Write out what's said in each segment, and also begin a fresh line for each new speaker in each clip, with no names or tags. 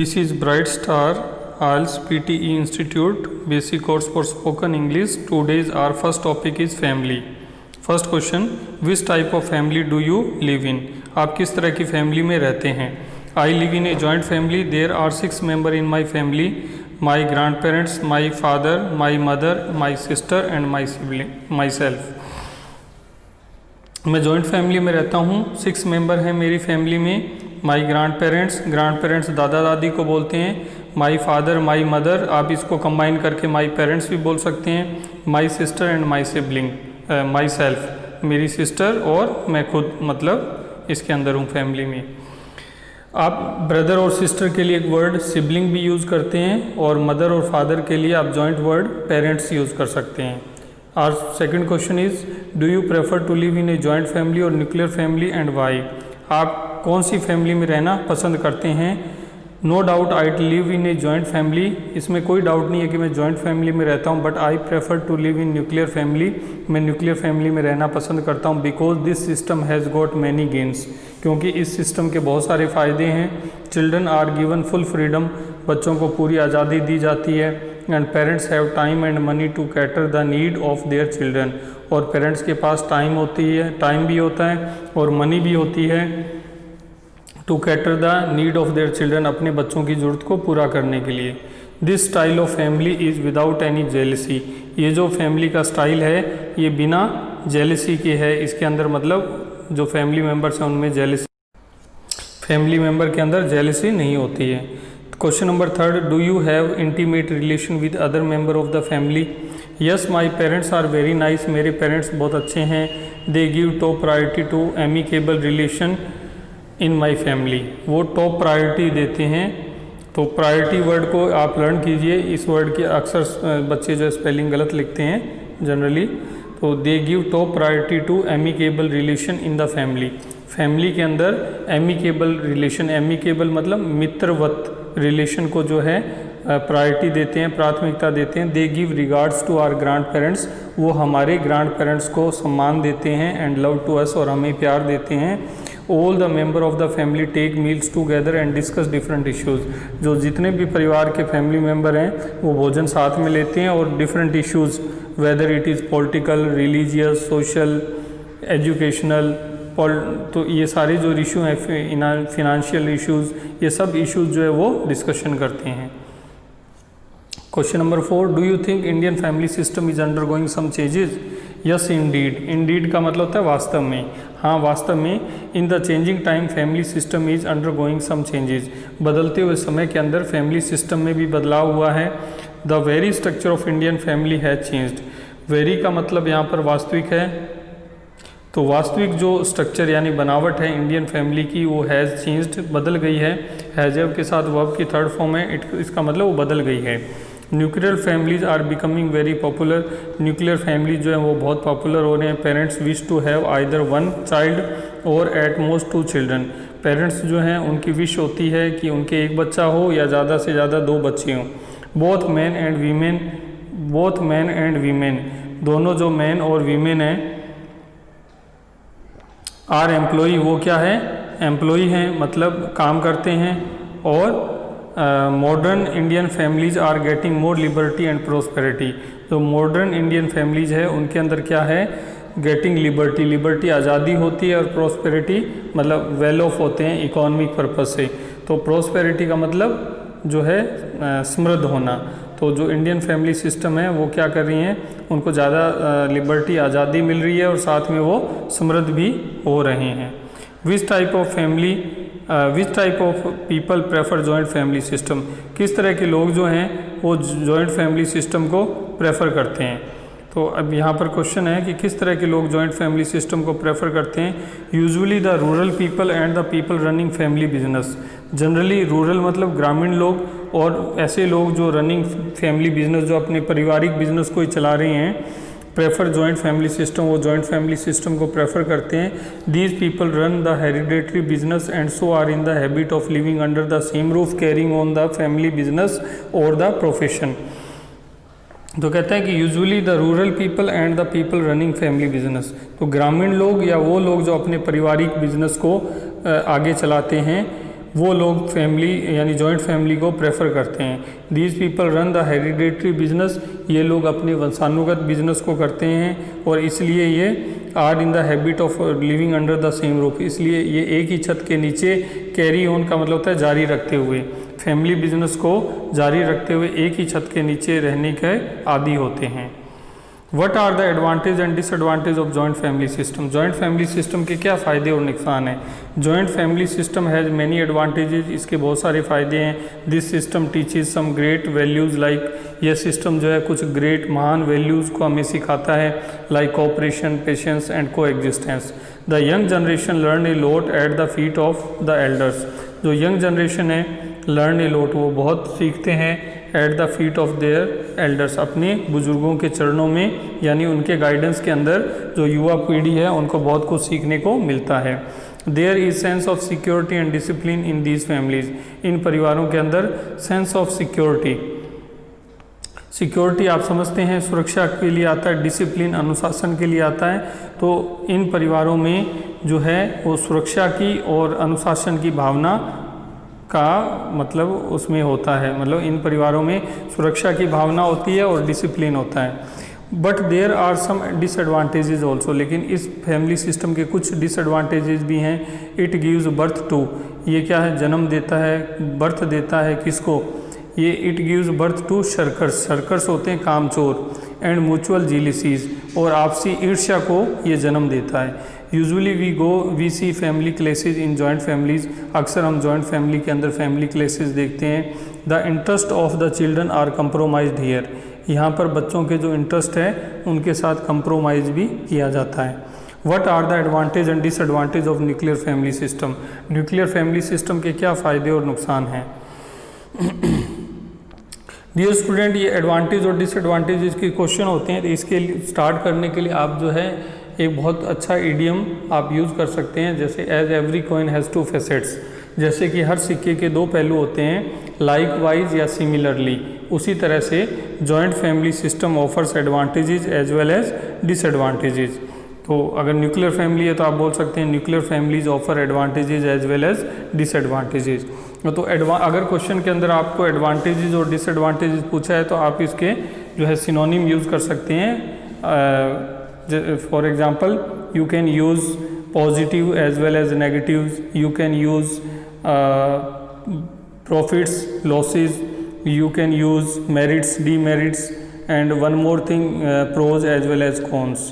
This is Bright Star IELTS PTE Institute Basic Course for Spoken English. Today's our first topic is family. First question, which type of family do you live in? आप किस तरह की family में रहते हैं? I live in a joint family. There are 6 members in my family. My grandparents, my father, my mother, my sister and my sibling, myself. मैं joint family में रहता हूँ. 6 मेंबर हैं मेरी फैमिली में. माई ग्रैंड पेरेंट्स दादा दादी को बोलते हैं. माई फादर, माई मदर, आप इसको कंबाइन करके माई पेरेंट्स भी बोल सकते हैं. My sister and my sibling, my self, मेरी सिस्टर और मैं खुद, मतलब इसके अंदर हूँ फैमिली में. आप ब्रदर और सिस्टर के लिए एक वर्ड सिबलिंग भी यूज़ करते हैं और मदर और फादर के लिए आप जॉइंट वर्ड पेरेंट्स यूज़ कर सकते हैं. Our second question is, do you prefer to live in a joint family or nuclear family and why? आप कौन सी फैमिली में रहना पसंद करते हैं? No doubt I live in a joint family. इसमें कोई डाउट नहीं है कि मैं जॉइंट फैमिली में रहता हूँ, but I prefer to live in nuclear family. मैं न्यूक्लियर फैमिली में रहना पसंद करता हूँ. Because this system has got many gains, क्योंकि इस सिस्टम के बहुत सारे फ़ायदे हैं. Children are given full freedom, बच्चों को पूरी आज़ादी दी जाती है. And parents have time and money to cater the need of their children. और पेरेंट्स के पास टाइम भी होता है और मनी भी होती है to cater the need of their children, अपने बच्चों की ज़रूरत को पूरा करने के लिए. This style of family is without any jealousy. ये जो फैमिली का स्टाइल है ये बिना जेलसी के है. इसके अंदर मतलब जो फैमिली मेम्बर्स हैं उनमें फैमिली मेम्बर के अंदर जेलसी नहीं होती है. Question number 3, do you have intimate relation with other member of the family? Yes, my parents are very nice. मेरे पेरेंट्स बहुत अच्छे हैं. They give top priority to amicable relation in my family. वो top priority देते हैं. तो priority word को आप लर्न कीजिए. इस वर्ड के अक्सर बच्चे जो स्पेलिंग गलत लिखते हैं जनरली. तो they give top priority to amicable relation in the family. Family के अंदर एमिकेबल रिलेशन, एमिकेबल मतलब मित्रवत रिलेशन को जो है प्रायोरिटी देते हैं, प्राथमिकता देते हैं. They give regards to our grandparents. वो हमारे ग्रैंड पेरेंट्स को सम्मान देते हैं. एंड लव टू अस, और हमें प्यार देते हैं. All the member of the family take meals together and discuss different issues. जो जितने भी परिवार के फैमिली मेंबर हैं वो भोजन साथ में लेते हैं और different issues, whether it is political, religious, social, educational, तो ये सारे जो इशू हैं, फिनेंशियल इश्यूज़, ये सब इश्यूज़ जो है वो डिस्कशन करते हैं. Question number 4, do you think Indian family system is undergoing some changes? Yes indeed. Indeed का मतलब होता है वास्तव में. हाँ, वास्तव में. In the changing time family system is undergoing some changes. बदलते हुए समय के अंदर फैमिली सिस्टम में भी बदलाव हुआ है. The very structure of Indian family has changed. Very का मतलब यहाँ पर वास्तविक है. तो वास्तविक जो स्ट्रक्चर यानी बनावट है इंडियन फैमिली की वो हैज़ चेंज्ड, बदल गई है. हैज़ के साथ वर्ब की थर्ड फॉर्म है. इसका मतलब वो बदल गई है. Nuclear families are becoming very popular. Nuclear family जो है वो बहुत पॉपुलर हो रहे हैं. Parents wish to have either 1 child और एट मोस्ट 2 चिल्ड्रन. पेरेंट्स जो हैं उनकी विश होती है कि उनके एक बच्चा हो या ज़्यादा से ज़्यादा 2 बच्चे हों. बोथ मैन एंड वीमेन, दोनों जो मैन और वीमेन हैं, आर एम्प्लॉई, वो क्या है? एम्प्लॉई हैं, मतलब काम करते हैं. और modern Indian families are getting more liberty and prosperity. जो मॉडर्न इंडियन फैमिलीज है उनके अंदर क्या है? गेटिंग लिबर्टी, लिबर्टी आज़ादी होती है, और प्रोस्पेरिटी मतलब वेल ऑफ होते हैं इकोनॉमिक पर्पज से. तो प्रोस्पेरिटी का मतलब जो है समृद्ध होना. तो जो इंडियन फैमिली सिस्टम है वो क्या कर रही हैं? उनको ज़्यादा लिबर्टी, आज़ादी मिल रही है और साथ में वो समृद्ध भी हो रहे हैं. Which type of people prefer joint family system? किस तरह के लोग जो हैं वो जॉइंट फैमिली सिस्टम को प्रेफर करते हैं? तो अब यहाँ पर क्वेश्चन है कि किस तरह के लोग जॉइंट फैमिली सिस्टम को प्रेफर करते हैं. Usually the rural people and the people running family business. Generally rural मतलब ग्रामीण लोग, और ऐसे लोग जो रनिंग फैमिली बिजनेस, जो अपने पारिवारिक बिजनेस को ही चला रहे हैं, प्रेफर जॉइंट फैमिली सिस्टम, वो जॉइंट फैमिली सिस्टम को प्रेफर करते हैं. These people run the hereditary business and so are in the habit of living under the same roof, carrying on the family business और the profession. तो कहते हैं कि usually the rural people and the people running family business. तो ग्रामीण लोग या वो लोग जो अपने पारिवारिक बिजनेस को आगे चलाते हैं, वो लोग फैमिली यानी जॉइंट फैमिली को प्रेफर करते हैं। These people run the hereditary business, ये लोग अपने वंशानुगत बिजनेस को करते हैं और इसलिए ये are in the habit of living under the same roof, इसलिए ये एक ही छत के नीचे कैरी ऑन का मतलब होता है जारी रखते हुए, फैमिली बिजनेस को जारी रखते हुए एक ही छत के नीचे रहने के आदी होते हैं। What are the advantage and disadvantage of joint family system, joint family system के क्या फ़ायदे और नुकसान हैं। Joint family system has many advantages, इसके बहुत सारे फ़ायदे हैं। This system teaches some great values like, यह सिस्टम जो है कुछ ग्रेट महान वैल्यूज़ को हमें सिखाता है, लाइक कोऑपरेशन, पेशेंस एंड को existence. The young generation learn a lot at the feet of the elders, जो यंग जनरेशन है लर्न ए लॉट, वो बहुत सीखते हैं at the feet of their elders, अपने बुजुर्गों के चरणों में, यानी उनके गाइडेंस के अंदर जो युवा पीढ़ी है उनको बहुत कुछ सीखने को मिलता है। There is sense of security and discipline in these families, इन परिवारों के अंदर सेंस ऑफ सिक्योरिटी, सिक्योरिटी आप समझते हैं सुरक्षा के लिए आता है, डिसिप्लिन अनुशासन के लिए आता है। तो इन परिवारों में जो है वो सुरक्षा की और अनुशासन की भावना का मतलब उसमें होता है, मतलब इन परिवारों में सुरक्षा की भावना होती है और डिसिप्लिन होता है। But there are some disadvantages also, लेकिन इस फैमिली सिस्टम के कुछ डिसएडवांटेजेस भी हैं। इट गिव्स बर्थ टू, ये क्या है, जन्म देता है, बर्थ देता है किसको, ये इट गिव्स बर्थ टू शर्कर्स, शर्कर्स होते हैं कामचोर, एंड म्यूचुअल जीलिसीज, और आपसी ईर्ष्या को ये जन्म देता है। Usually we see family clashes in joint families, अक्सर हम जॉइंट फैमिली के अंदर फैमिली क्लेसेज देखते हैं। The interest of the children are compromised here, यहाँ पर बच्चों के जो इंटरेस्ट है उनके साथ कंप्रोमाइज भी किया जाता है। What are the advantage and disadvantage of nuclear family system, nuclear family system के क्या फ़ायदे और नुकसान हैं। डियर स्टूडेंट, ये एडवांटेज और डिसएडवांटेज के क्वेश्चन होते हैं, तो इसके स्टार्ट करने के लिए आप जो है एक बहुत अच्छा इडियम आप यूज़ कर सकते हैं, जैसे as every coin has two facets, जैसे कि हर सिक्के के दो पहलू होते हैं, लाइक वाइज या सिमिलरली, उसी तरह से joint family system offers advantages as well as disadvantages. तो अगर न्यूक्लियर फैमिली है तो आप बोल सकते हैं nuclear families offer advantages as well as disadvantages. तो अगर क्वेश्चन के अंदर आपको एडवांटेजेस और डिसएडवांटेजेस पूछा है तो आप इसके जो है सिनोनिम यूज़ कर सकते हैं। For example you can use positive as well as negatives, you can use profits losses, you can use merits, demerits, and one more thing, pros as well as cons.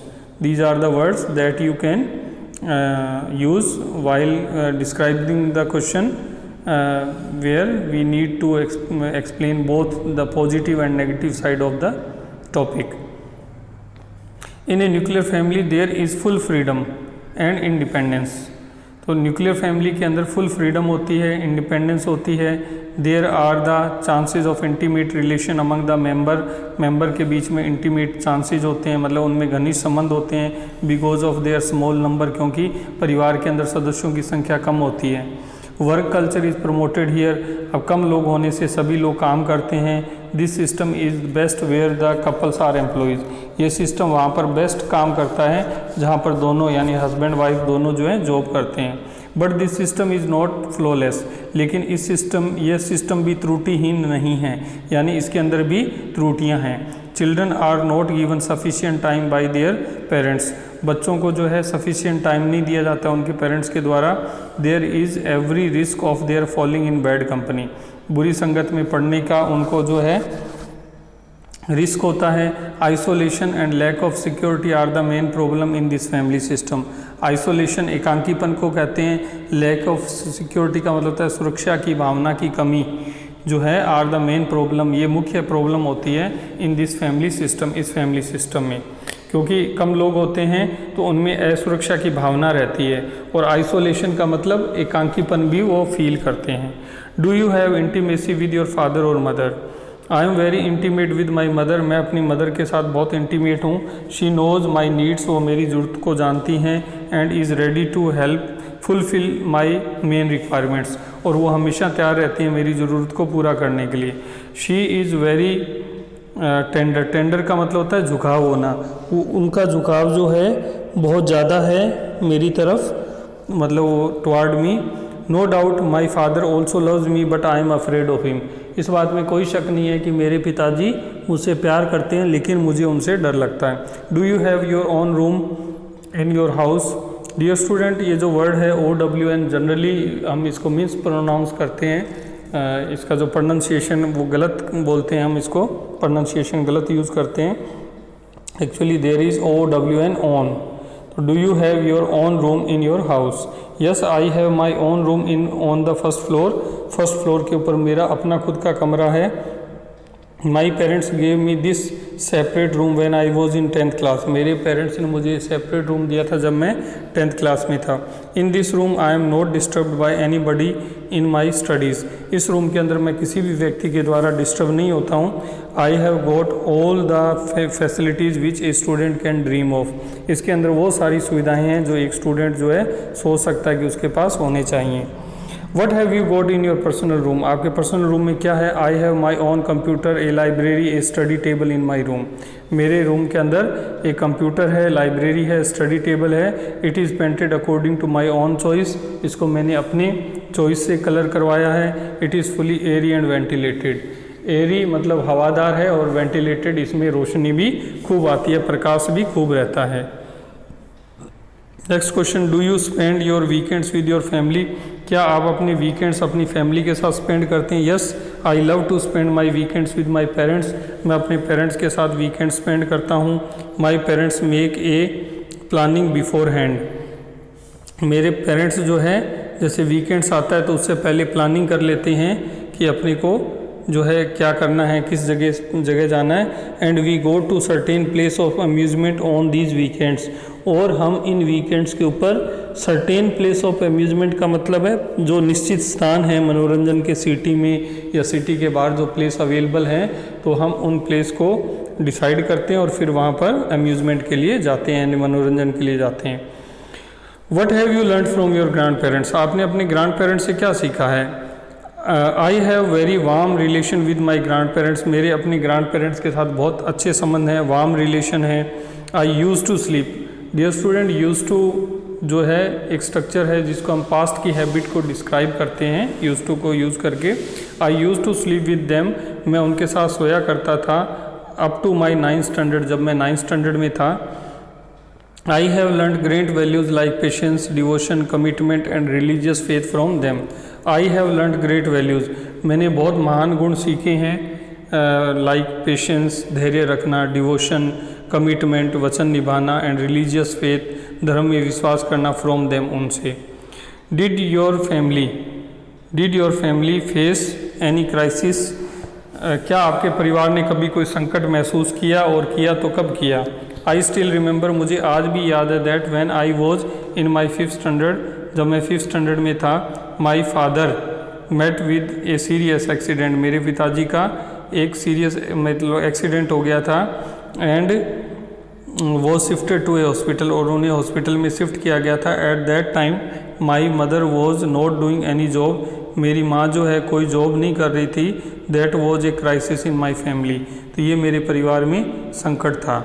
These are the words that you can use while describing the question, where we need to explain both the positive and negative side of the topic. In a nuclear family there is full freedom and independence. तो nuclear family के अंदर full freedom होती है, independence होती है। There are the chances of intimate relation among the member के बीच में इंटीमेट चांसेस होते हैं, मतलब उनमें घनिष्ठ संबंध होते हैं, because of their small number, क्योंकि परिवार के अंदर सदस्यों की संख्या कम होती है। Work culture is promoted here, अब कम लोग होने से सभी लोग काम करते हैं। This system is best where the couples are employees, ये सिस्टम वहाँ पर बेस्ट काम करता है जहाँ पर दोनों यानी हस्बैंड वाइफ दोनों जो है जॉब करते हैं। But this system is not flawless, लेकिन यह सिस्टम भी त्रुटिहीन नहीं है, यानी इसके अंदर भी त्रुटियाँ हैं। Children are not given sufficient time by their parents, बच्चों को जो है सफिशिएंट टाइम नहीं दिया जाता उनके पेरेंट्स के द्वारा। There is every risk of their falling in bad company, बुरी संगत में पड़ने का उनको जो है रिस्क होता है। Isolation and lack of security are the main problem in this family system. Isolation एकांकीपन को कहते हैं, लैक ऑफ सिक्योरिटी का मतलब होता है सुरक्षा की भावना की कमी जो है, आर द मेन प्रॉब्लम, ये मुख्य प्रॉब्लम होती है इन दिस फैमिली सिस्टम, इस फैमिली सिस्टम में, क्योंकि कम लोग होते हैं तो उनमें असुरक्षा की भावना रहती है, और आइसोलेशन का मतलब एकांकीपन भी वो फील करते हैं। Do you have intimacy with your father और mother? I am very intimate with my mother, मैं अपनी मदर के साथ बहुत इंटीमेट हूँ। शी नोज़ माई नीड्स, वो मेरी ज़रूरत को जानती हैं। And is ready to help fulfill my main requirements, और वो हमेशा तैयार रहती हैं मेरी ज़रूरत को पूरा करने के लिए। She is very tender, tender का मतलब होता है झुकाव होना, वो उनका झुकाव जो है बहुत ज़्यादा है मेरी तरफ, मतलब वो toward me. No doubt my father also loves me but I am afraid of him. इस बात में कोई शक नहीं है कि मेरे पिताजी मुझसे प्यार करते हैं लेकिन मुझे उनसे डर लगता है। Do you have your own room in your house? Dear student, ये जो वर्ड है OWN जनरली हम इसको मिस प्रोनाउंस करते हैं, इसका जो प्रोनाउंसिएशन वो गलत बोलते हैं, हम इसको प्रोनाउंसिएशन गलत यूज़ करते हैं। Actually there is OWN on. तो do you have your own room in your house? Yes I have my own room in on the first floor. First floor के ऊपर मेरा अपना खुद का कमरा है। My parents gave me this separate room when I was in 10th class. मेरे parents ने मुझे सेपरेट रूम दिया था जब मैं 10th क्लास में था। In this room I am not disturbed by any buddy in my studies. इस रूम के अंदर मैं किसी भी व्यक्ति के द्वारा डिस्टर्ब नहीं होता हूँ। I have got all the facilities which a student can dream of. इसके अंदर वो सारी सुविधाएँ हैं जो एक स्टूडेंट जो है सोच सकता है कि उसके पास होने चाहिए। What have you got in your personal room? आपके पर्सनल रूम में क्या है? I have my own computer, a library, a study table in my room. मेरे रूम के अंदर एक कंप्यूटर है, लाइब्रेरी है, स्टडी टेबल है। It is painted according to my own choice. इसको मैंने अपने चॉइस से कलर करवाया है। It is fully airy and ventilated. Airy मतलब हवादार है और वेंटिलेटेड इसमें रोशनी भी खूब आती है, प्रकाश भी खूब रहता है। Next question, do you spend your weekends with your family? क्या आप अपने वीकेंड्स अपनी फैमिली के साथ स्पेंड करते हैं? Yes I love to spend my weekends with my parents. मैं अपने पेरेंट्स के साथ वीकेंड स्पेंड करता हूँ। My parents make a planning beforehand. मेरे पेरेंट्स जो है जैसे वीकेंड्स आता है तो उससे पहले प्लानिंग कर लेते हैं कि अपने को जो है क्या करना है, किस जगह जाना है। And we go to certain place of amusement on these weekends. और हम इन वीकेंड्स के ऊपर सर्टेन प्लेस ऑफ अम्यूज़मेंट का मतलब है जो निश्चित स्थान है मनोरंजन के सिटी में या सिटी के बाहर जो प्लेस अवेलेबल हैं, तो हम उन प्लेस को डिसाइड करते हैं और फिर वहाँ पर अम्यूज़मेंट के लिए जाते हैं, मनोरंजन के लिए जाते हैं। What have you learn from your grand parents? आपने अपने ग्रैंड पेरेंट्स से क्या सीखा है? I have very warm relation with my grand parents. मेरे अपने ग्रैंड पेरेंट्स के साथ बहुत अच्छे संबंध हैं, वार्म रिलेशन है। I use to sleep. Dear student, use to जो है एक स्ट्रक्चर है जिसको हम पास्ट की हैबिट को डिस्क्राइब करते हैं यूज़ टू को यूज़ करके। I use to sleep with them. मैं उनके साथ सोया करता था up to my 9th standard, जब मैं 9th स्टैंडर्ड में था। I have learn great values like patience, devotion, commitment and religious faith from them. I have learn great values. मैंने बहुत महान गुण सीखे हैं, लाइक पेशेंस, धैर्य रखना, डिवोशन, कमिटमेंट, वचन निभाना, एंड रिलीजियस फेथ, धर्म में विश्वास करना, फ्रॉम देम, उनसे। Did your family face any crisis? क्या आपके परिवार ने कभी कोई संकट महसूस किया और किया तो कब किया? आई स्टिल रिमेंबर, मुझे आज भी याद है, that when I was in my 5th standard, जब मैं 5th स्टैंडर्ड में था, my father met with a serious accident. मेरे पिताजी का एक सीरियस मतलब एक्सीडेंट हो गया था। एंड वो शिफ्टेड टू ए हॉस्पिटल, और उन्हें हॉस्पिटल में शिफ्ट किया गया था। At that time my mother was not doing any job. मेरी माँ जो है कोई जॉब नहीं कर रही थी। That was a crisis in my family. तो ये मेरे परिवार में संकट था।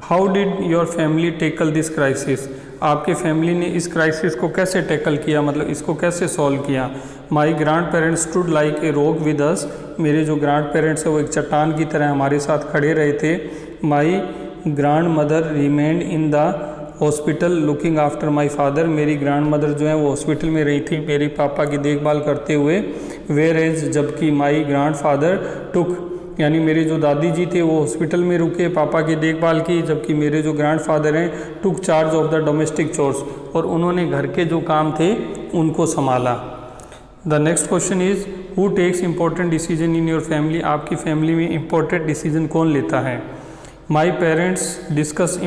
How did your family tackle this crisis? आपके फैमिली ने इस क्राइसिस को कैसे टैकल किया, मतलब इसको कैसे सॉल्व किया? My grand parents stood like a rock with us. मेरे जो ग्रैंड पेरेंट्स हैं वो एक चट्टान की तरह हमारे साथ खड़े रहे थे। My grand mother remained in the hospital looking after my father. मेरी ग्रैंड मदर जो है वो हॉस्पिटल में रही थी मेरे पापा की देखभाल करते हुए। वेयर एज, जबकि माई ग्रैंड फादर टुक, यानी मेरे जो दादी जी थे वो हॉस्पिटल में रुके, पापा की देखभाल की, जबकि मेरे जो ग्रैंड फादर हैं took charge of the domestic chores, और उन्होंने घर के जो काम थे उनको संभाला। The next question is who takes important decision in your family? आपकी फैमिली में इंपॉर्टेंट डिसीजन कौन लेता है? My parents discuss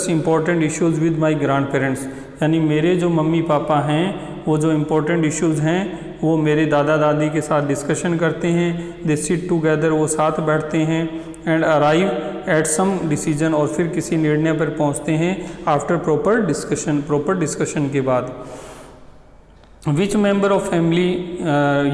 important issues with my grandparents. यानी मेरे जो मम्मी पापा हैं वो जो इम्पोर्टेंट इश्यूज़ हैं वो मेरे दादा दादी के साथ डिस्कशन करते हैं। दे सिट टुगेदर, वो साथ बैठते हैं। And arrive at some decision, और फिर किसी निर्णय पर पहुंचते हैं आफ्टर प्रॉपर डिस्कशन के बाद। Which member of family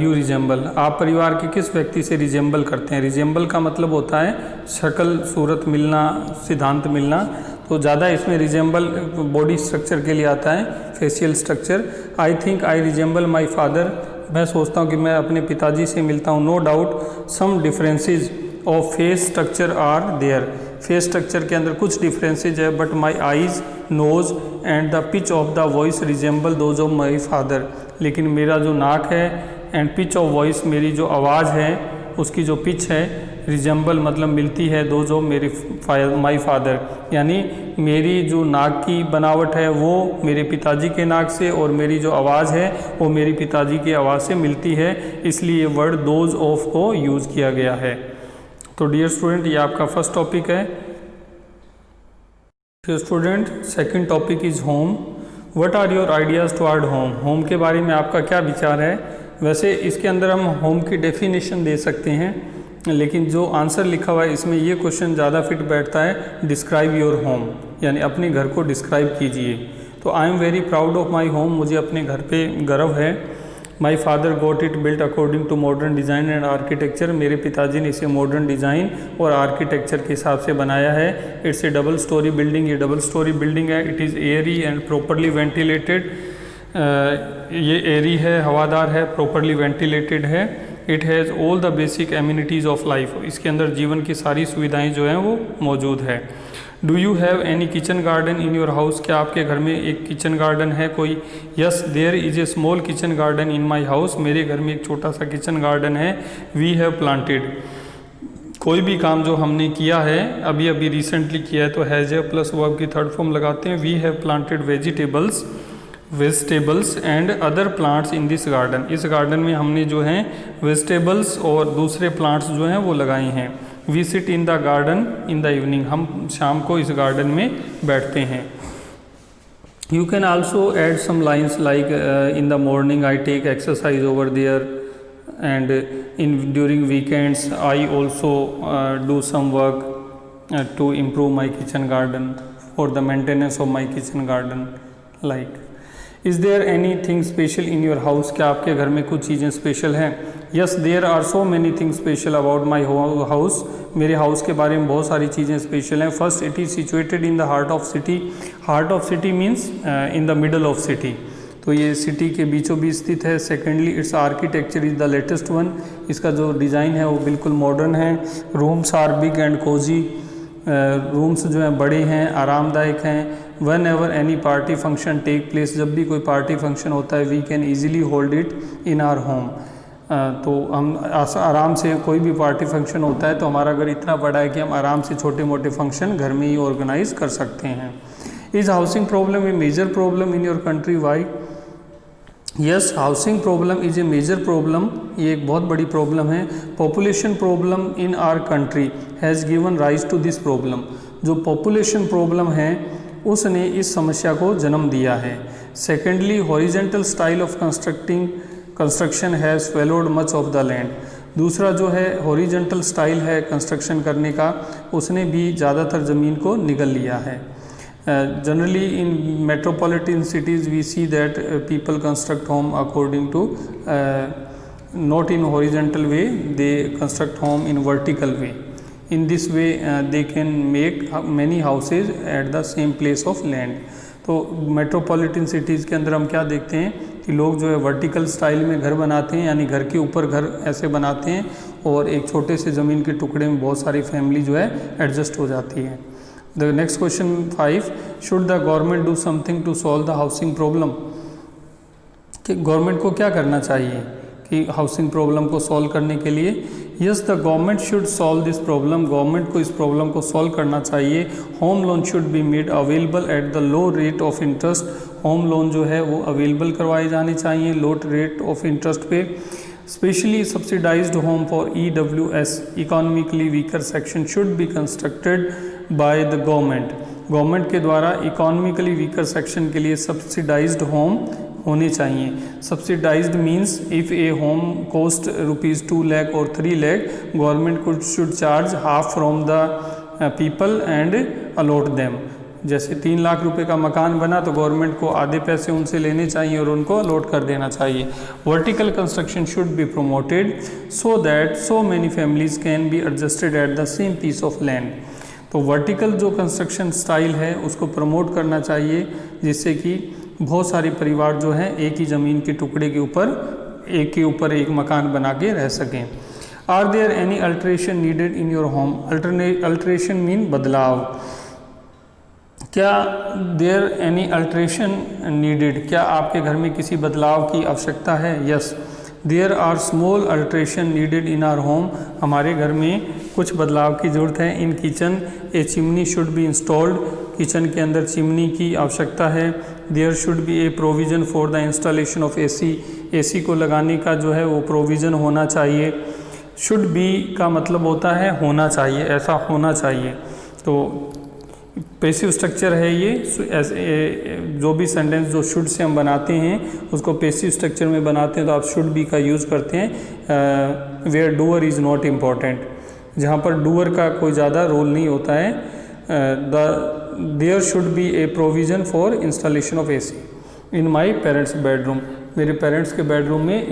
you resemble? आप परिवार के किस व्यक्ति से रिजेंबल करते हैं? रिजेंबल का मतलब होता है शक्ल सूरत मिलना, सिद्धांत मिलना। तो ज़्यादा इसमें रिजेंबल बॉडी स्ट्रक्चर के लिए आता है facial structure. I think I resemble my father, मैं सोचता हूँ कि मैं अपने पिताजी से मिलता हूँ। No doubt some differences of face structure are there, face structure के अंदर कुछ डिफरेंसेज है, but my eyes, nose and the pitch of the voice resemble those of my father, लेकिन मेरा जो नाक है एंड पिच ऑफ वॉइस, मेरी जो आवाज़ है उसकी जो पिच है, रिजेंबल मतलब मिलती है दो जो मेरी माई फादर, यानी मेरी जो नाक की बनावट है वो मेरे पिताजी के नाक से और मेरी जो आवाज़ है वो मेरी पिताजी की आवाज़ से मिलती है, इसलिए वर्ड दोज ऑफ को यूज़ किया गया है। तो डियर स्टूडेंट, ये आपका फर्स्ट टॉपिक है। Dear student, second topic is home. What are your ideas toward home, home के बारे में आपका क्या विचार है। वैसे इसके अंदर हम होम की डेफिनेशन दे सकते हैं, लेकिन जो आंसर लिखा हुआ है इसमें ये क्वेश्चन ज़्यादा फिट बैठता है, डिस्क्राइब योर होम, यानी अपने घर को डिस्क्राइब कीजिए। तो I am very proud of my home, मुझे अपने घर पे गर्व है। My father got it built according to modern design and architecture, मेरे पिताजी ने इसे मॉडर्न डिज़ाइन और आर्किटेक्चर के हिसाब से बनाया है। It's A double storey building, ये डबल स्टोरी बिल्डिंग है। It is Airy and properly ventilated, ये एयरी है, हवादार है, प्रॉपरली वेंटिलेटेड है। It has all the basic amenities of life, इसके अंदर जीवन की सारी सुविधाएं जो हैं वो मौजूद है। Do you have any kitchen garden in your house, क्या आपके घर में एक किचन गार्डन है कोई। Yes there is a small kitchen garden in my house, मेरे घर में एक छोटा सा किचन गार्डन है। वी हैव प्लांटेड, कोई भी काम जो हमने किया है अभी अभी रिसेंटली किया है तो हैज़ ए प्लस वर्ब की थर्ड फॉर्म लगाते हैं। We have planted vegetables and other plants in this garden, इस गार्डन में हमने जो हैं वेजिटेबल्स और दूसरे प्लांट्स जो हैं वो लगाए हैं। We sit in the garden in the evening, हम शाम को इस गार्डन में बैठते हैं। You can also add some lines like in the morning I take exercise over there and in during weekends I also do some work to improve my kitchen garden for the maintenance of my kitchen garden like. Is there any thing special in your house, क्या आपके घर में कुछ चीज़ें special हैं। Yes there are so many things special about my house, मेरे house के बारे में बहुत सारी चीज़ें स्पेशल हैं। First, it is situated in the heart of city, heart of city means in the middle of city, तो ये सिटी के बीचों बीच स्थित है। Secondly, its architecture is the latest one, इसका जो डिज़ाइन है वो बिल्कुल मॉडर्न है। Rooms are big and cosy, rooms जो हैं बड़े हैं, आरामदायक हैं। Whenever any party function take place, जब भी कोई पार्टी फंक्शन होता है we can easily hold it in our home, तो हम आराम से कोई भी पार्टी फंक्शन होता है तो हमारा घर इतना बड़ा है कि हम आराम से छोटे मोटे फंक्शन घर में ही ऑर्गेनाइज कर सकते हैं। Is housing problem a major problem in your country, why. Yes, housing problem is a major problem, ये एक बहुत बड़ी प्रॉब्लम है। Population problem in our country has given rise to this problem, जो पॉपुलेशन प्रॉब्लम है उसने इस समस्या को जन्म दिया है। Secondly, horizontal style of construction has swallowed much of the land, दूसरा जो है हॉरिजेंटल स्टाइल है कंस्ट्रक्शन करने का, उसने भी ज़्यादातर ज़मीन को निगल लिया है। Generally in metropolitan cities we see that people construct home according to not in horizontal way, they construct home in vertical way. In this way they can make many houses at the same place of land. तो metropolitan cities के अंदर हम क्या देखते हैं कि लोग जो है वर्टिकल स्टाइल में घर बनाते हैं, यानी घर के ऊपर घर ऐसे बनाते हैं और एक छोटे से ज़मीन के टुकड़े में बहुत सारी फैमिली जो है एडजस्ट हो जाती है। The next question 5, should the government do something to solve the housing problem, कि गवर्नमेंट को क्या करना चाहिए कि हाउसिंग प्रॉब्लम को सॉल्व करने के लिए। Yes, the government should solve this problem, government को इस प्रॉब्लम को सॉल्व करना चाहिए। Home loan should be made available at the low rate of interest, home loan जो है वो अवेलेबल करवाए जाने चाहिए लो रेट ऑफ इंटरेस्ट पे। Specially subsidised home for EWS, economically weaker section, should be constructed by the government, government के द्वारा economically weaker section के लिए सब्सिडाइज्ड होम होने चाहिए। Subsidised means if A home cost ₹2 lakh और 3 लाख, गवर्नमेंट को should charge half from the people and a lot them. जैसे 3 लाख रुपए का मकान बना तो गवर्नमेंट को आधे पैसे उनसे लेने चाहिए और उनको अलॉट कर देना चाहिए। Vertical construction should be promoted so that so many families can be adjusted at the same piece of land. तो वर्टिकल जो कंस्ट्रक्शन स्टाइल है उसको प्रमोट करना चाहिए, जिससे कि बहुत सारे परिवार जो हैं एक ही ज़मीन के टुकड़े के ऊपर एक मकान बना के रह सकें। Are there any alteration needed in your home? Alteration mean बदलाव। क्या देयर एनी अल्ट्रेशन नीडेड, क्या आपके घर में किसी बदलाव की आवश्यकता है? Yes, there are small alteration needed in our home, हमारे घर में कुछ बदलाव की ज़रूरत है। In kitchen a chimney should be installed, kitchen के अंदर चिमनी की आवश्यकता है। There should be a provision for the installation of AC, AC को लगाने का जो है वो प्रोविज़न होना चाहिए। शुड बी का मतलब होता है होना चाहिए, ऐसा होना चाहिए। तो पैसिव स्ट्रक्चर है ये, जो भी सेंटेंस जो शुड से हम बनाते हैं उसको पैसिव स्ट्रक्चर में बनाते हैं तो आप शुड बी का यूज़ करते हैं। Where doer is not important, जहाँ पर डूअर का कोई ज़्यादा रोल नहीं होता है। There should be a provision for installation of AC in my parents bedroom, मेरे पेरेंट्स के बेडरूम में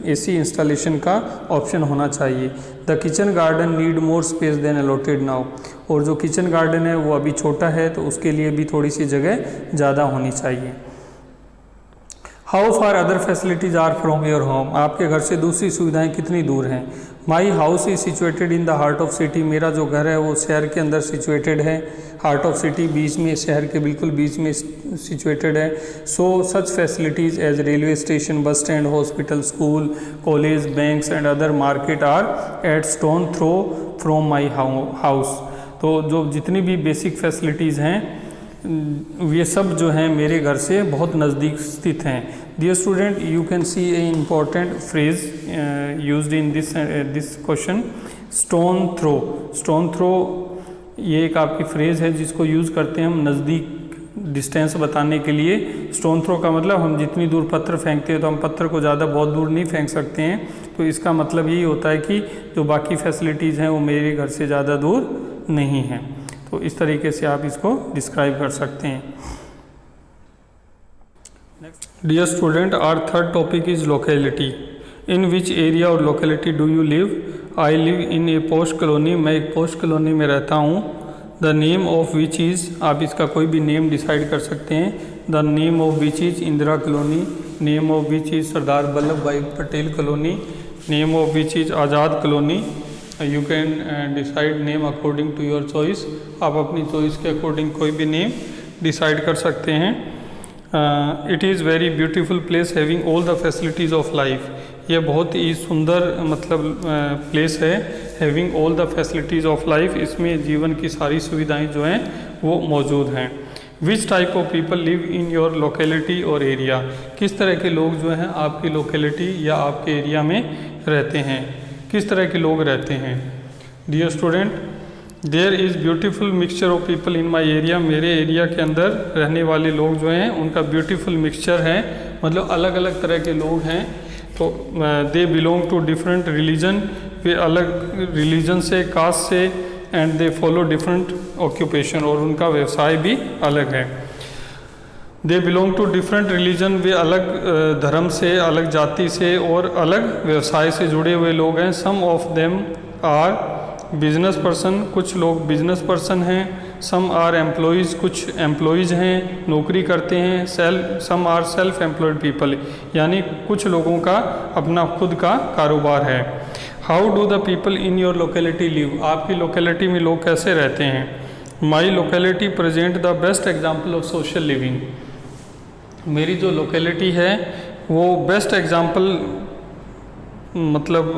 एसी इंस्टॉलेशन का ऑप्शन होना चाहिए। The kitchen garden need more space than allotted now, और जो किचन गार्डन है वो अभी छोटा है तो उसके लिए भी थोड़ी सी जगह ज़्यादा होनी चाहिए। How far other facilities are from your home, आपके घर से दूसरी सुविधाएं कितनी दूर हैं? My house is situated in the heart of city, मेरा जो घर है वो शहर के अंदर सिचुएटेड है। हार्ट ऑफ सिटी बीच में, शहर के बिल्कुल बीच में सिचुएटेड है। So such facilities as railway station, bus stand, hospital, school, college, banks and other market are at stone throw from my house, तो जो जितनी भी बेसिक फैसिलिटीज़ हैं ये सब जो हैं मेरे घर से बहुत नज़दीक स्थित हैं। Dear student, you can see a important phrase used in this question, stone throw. Stone throw ये एक आपकी फ्रेज़ है जिसको यूज़ करते हैं हम नज़दीक डिस्टेंस बताने के लिए। स्टोन थ्रो का मतलब हम जितनी दूर पत्थर फेंकते हैं तो हम पत्थर को ज़्यादा बहुत दूर नहीं फेंक सकते हैं, तो इसका मतलब यही होता है कि जो बाकी फैसिलिटीज़ हैं वो मेरे घर से ज़्यादा दूर नहीं हैं। तो इस तरीके से आप इसको डिस्क्राइब कर सकते हैं। Dear student, our third topic is locality. In which area और locality do you live? I live in a post colony, मैं एक पोस्ट कॉलोनी में रहता हूँ। The name of which is, आप इसका कोई भी नेम डिसाइड कर सकते हैं। The name of which is Indira colony, name of which is Sardar Vallabh Bhai Patel colony, name of which is Azad colony. You can decide name according to your choice, आप अपनी choice के अकॉर्डिंग कोई भी नेम डिसाइड कर सकते हैं। It is very beautiful place having all the facilities of life, ये बहुत ही सुंदर मतलब प्लेस है। Having all the facilities of life, इसमें जीवन की सारी सुविधाएं जो हैं वो मौजूद हैं। Which type of people live in your locality और एरिया, किस तरह के लोग जो हैं आपकी लोकेलिटी या आपके एरिया में रहते हैं, किस तरह के लोग रहते हैं। Dear student, there is beautiful mixture of people in my area, मेरे एरिया के अंदर रहने वाले लोग जो हैं उनका ब्यूटीफुल मिक्सचर है, मतलब अलग अलग तरह के लोग हैं। तो they belong to different religion, वे अलग रिलीजन से, कास्ट से, and they follow different occupation, और उनका व्यवसाय भी अलग है। They belong to different religion, वे अलग धर्म से, अलग जाति से और अलग व्यवसाय से जुड़े हुए लोग हैं। Some of them are business person, कुछ लोग बिजनेस पर्सन हैं। सम आर एम्प्लॉयज़, कुछ एम्प्लॉयज़ हैं, नौकरी करते हैं। Some are self employed people, यानी कुछ लोगों का अपना खुद का कारोबार है। How do the people in your locality live, आपकी लोकेलिटी में लोग कैसे रहते हैं? My locality present the best example of social living, मेरी जो लोकेलिटी है वो बेस्ट एग्जाम्पल मतलब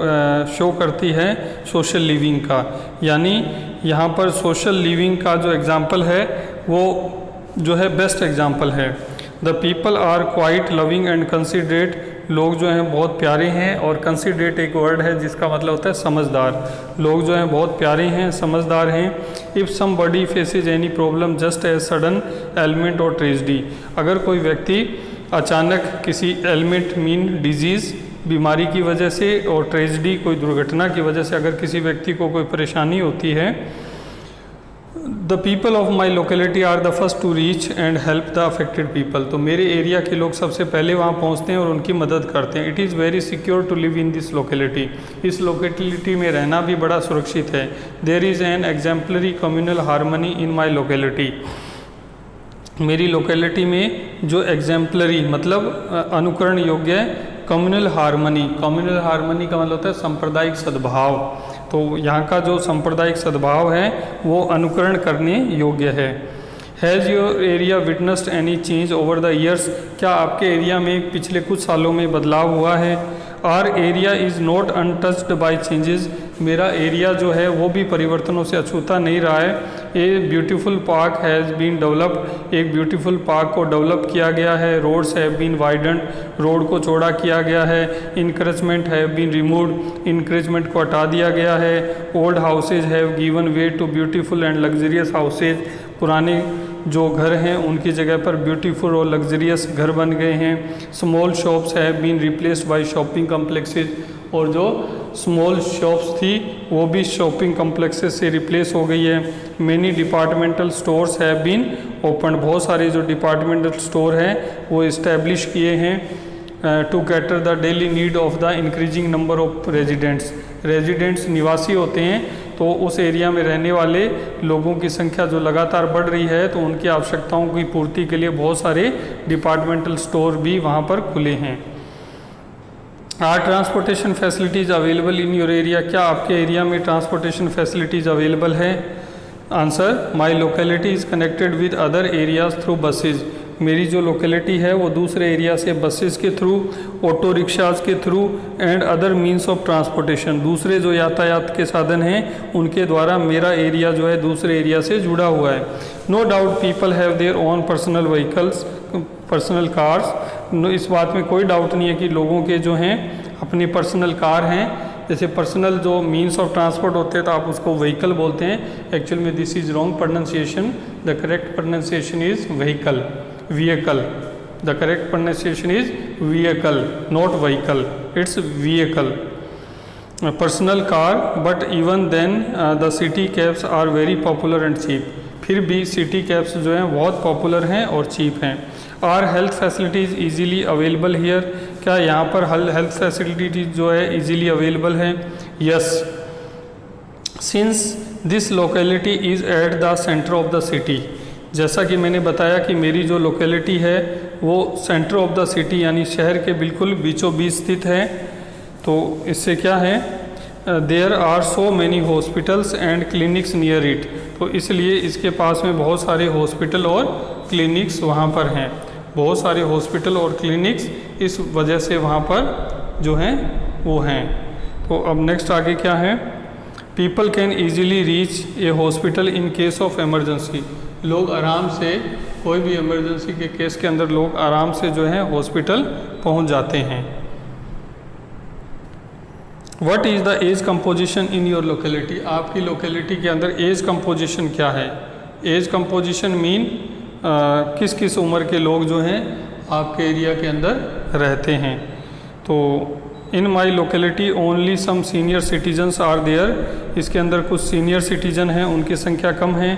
शो करती है सोशल लिविंग का, यानी यहाँ पर सोशल लिविंग का जो एग्जाम्पल है वो जो है बेस्ट एग्जाम्पल है। The people are quite loving and considerate, लोग जो हैं बहुत प्यारे हैं, और कंसिडरेट एक वर्ड है जिसका मतलब होता है समझदार। लोग जो हैं बहुत प्यारे हैं, समझदार हैं। If somebody faces any problem just as sudden element और ट्रेजिडी, अगर कोई व्यक्ति अचानक किसी एलिमेंट मीन डिजीज़, बीमारी की वजह से, और ट्रेजिडी कोई दुर्घटना की वजह से अगर किसी व्यक्ति को कोई परेशानी होती है, the people of my locality are the first to reach and help the affected people. तो मेरे एरिया के लोग सबसे पहले वहाँ पहुँचते हैं और उनकी मदद करते हैं। It is very secure to live in this locality. इस लोकेलिटी में रहना भी बड़ा सुरक्षित है। There is an exemplary communal harmony in my locality. मेरी लोकेलिटी में जो एग्जाम्पलरी मतलब अनुकरण योग्य कम्युनल हारमनी, कम्युनल हारमनी का मतलब होता है सांप्रदायिक सद्भाव। तो यहाँ का जो सांप्रदायिक सद्भाव है वो अनुकरण करने योग्य है। Has your area witnessed any change over the years? क्या आपके एरिया में पिछले कुछ सालों में बदलाव हुआ है? Our area is not untouched by changes? मेरा एरिया जो है वो भी परिवर्तनों से अछूता नहीं रहा है। A beautiful park has been developed, एक ब्यूटीफुल पार्क को डेवलप किया गया है। Roads have been widened, road को चौड़ा किया गया है। Encroachment have been removed, encroachment को हटा दिया गया है। Old houses have given way to beautiful and luxurious houses, पुराने जो घर हैं उनकी जगह पर ब्यूटीफुल और लग्जरियस घर बन गए हैं। Small shops have been replaced by shopping complexes, और जो स्मॉल शॉप्स थी वो भी शॉपिंग कम्प्लेक्सेस से रिप्लेस हो गई है। Many departmental stores have been open, बहुत सारे जो डिपार्टमेंटल स्टोर हैं वो इस्टेब्लिश किए हैं to cater the daily need of the increasing number of residents. Residents निवासी होते हैं तो उस एरिया में रहने वाले लोगों की संख्या जो लगातार बढ़ रही है, तो उनकी आवश्यकताओं की पूर्ति के लिए बहुत सारे डिपार्टमेंटल स्टोर भी वहाँ पर खुले हैं। Are transportation facilities available in your area? क्या आपके एरिया में ट्रांसपोर्टेशन फैसिलिटीज़ अवेलेबल है? Answer, my locality is connected with other areas through buses. मेरी जो लोकेलिटी है वो दूसरे एरिया से बसेस के थ्रू, ऑटो रिक्शाज के through and other means of transportation, दूसरे जो यातायात के साधन हैं उनके द्वारा मेरा एरिया जो है दूसरे एरिया से जुड़ा हुआ है। No doubt people have their own personal vehicles, personal cars. इस बात में कोई डाउट नहीं है कि लोगों के जो हैं अपनी पर्सनल कार हैं। जैसे पर्सनल जो मीन्स ऑफ ट्रांसपोर्ट होते हैं तो आप उसको व्हीकल बोलते हैं। एक्चुअल में this is wrong pronunciation, the correct pronunciation is vehicle, vehicle. The correct pronunciation is vehicle, not vehicle. It's vehicle. A personal car, but even then the city cabs are very popular and cheap. फिर भी city cabs जो हैं बहुत popular हैं और cheap हैं। Are health facilities easily available here? क्या यहाँ पर हेल्थ फैसिलिटीज जो है ईजीली अवेलेबल है? Yes, since this locality is at the centre of the city. जैसा कि मैंने बताया कि मेरी जो लोकेलिटी है वो सेंटर ऑफ द सिटी यानी शहर के बिल्कुल बीचों बीच स्थित है। तो इससे क्या है, there are so many hospitals and clinics near it. तो इसलिए इसके पास में बहुत सारे हॉस्पिटल और क्लिनिक्स वहाँ पर हैं। बहुत सारे हॉस्पिटल और क्लिनिक्स इस वजह से वहाँ पर जो हैं वो हैं। तो अब नेक्स्ट आगे क्या है, people can easily reach a hospital in case of emergency. लोग आराम से कोई भी इमरजेंसी के केस के अंदर लोग आराम से जो है हॉस्पिटल पहुंच जाते हैं। What is the age composition in your locality? आपकी लोकेलिटी के अंदर एज कंपोजिशन क्या है? एज कंपोजिशन मीन किस किस उम्र के लोग जो हैं आपके एरिया के अंदर रहते हैं। तो in my locality only some senior citizens are there. इसके अंदर कुछ सीनियर सिटीजन हैं, उनकी संख्या कम है।